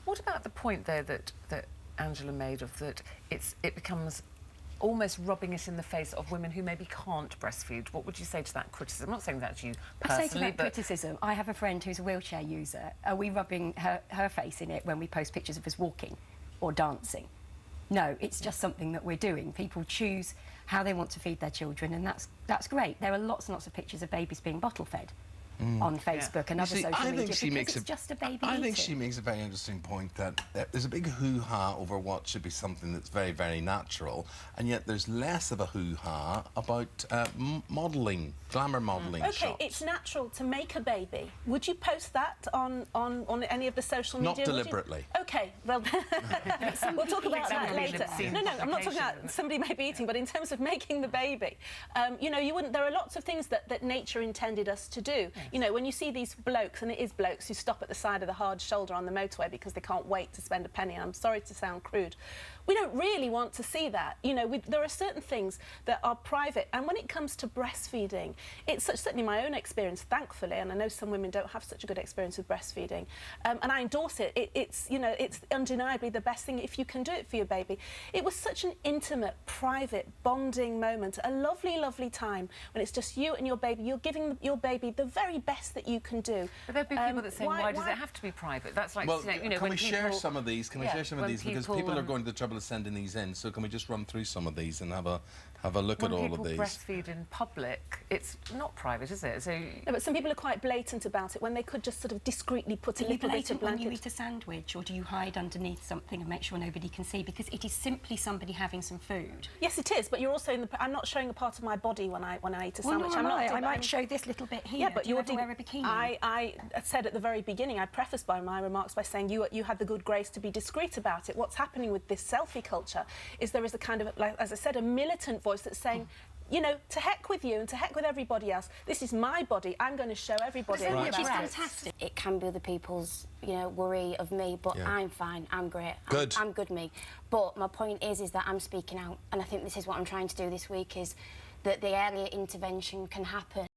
What about the point, though, that Angela made of that it becomes almost rubbing it in the face of women who maybe can't breastfeed? What would you say to that criticism? I'm not saying that's you personally, I say to that criticism, I have a friend who's a wheelchair user. Are we rubbing her face in it when we post pictures of us walking or dancing? No, it's just something that we're doing. People choose how they want to feed their children, and that's great. There are lots and lots of pictures of babies being bottle fed on Facebook and other social media because it's just a baby I think she makes a very interesting point that there's a big hoo-ha over what should be something that's very, very natural, and yet there's less of a hoo-ha about modelling, glamour modelling OK, shots. it's natural to make a baby. Would you post that on any of the social media? Not deliberately. OK, well, we'll talk about that later. No, I'm not talking about somebody maybe eating, but in terms of making the baby, you know, you wouldn't. There are lots of things that nature intended us to do. Yes. You know, when you see these blokes, and it is blokes who stop at the side of the hard shoulder on the motorway because they can't wait to spend a penny, and I'm sorry to sound crude, we don't really want to see that. You know, there are certain things that are private, and when it comes to breastfeeding, it's certainly my own experience, thankfully, and I know some women don't have such a good experience with breastfeeding, and I endorse it. It's, you know, it's undeniably the best thing if you can do it for your baby. It was such an intimate, private, bonding moment, a lovely, lovely time when it's just you and your baby. You're giving your baby the very best that you can do. But there'll be people that say, why does it have to be private? That's like, well, you know, can we share some of these? Can we share some of these? Because people are going to the trouble of sending these in, so can we just run through some of these and have a look at all of these? When people breastfeed in public, it's not private, is it? So no, but some people are quite blatant about it when they could just sort of discreetly put a little bit of blanket. When you eat a sandwich, or do you hide underneath something and make sure nobody can see? Because it is simply somebody having some food. Yes, it is, but you're also in the. I'm not showing a part of my body when I eat a sandwich. No, I might show this little bit here. Yeah, but you're wear a bikini. I said at the very beginning, I prefaced by my remarks by saying you had the good grace to be discreet about it. What's happening with this selfie culture is there is a kind of, like, as I said, a militant voice that's saying, you know, to heck with you and to heck with everybody else. This is my body. I'm going to show everybody. Which is fantastic. It can be other people's, you know, worry of me, but I'm fine. I'm great. Good. I'm good me. But my point is that I'm speaking out, and I think this is what I'm trying to do this week, is that the earlier intervention can happen.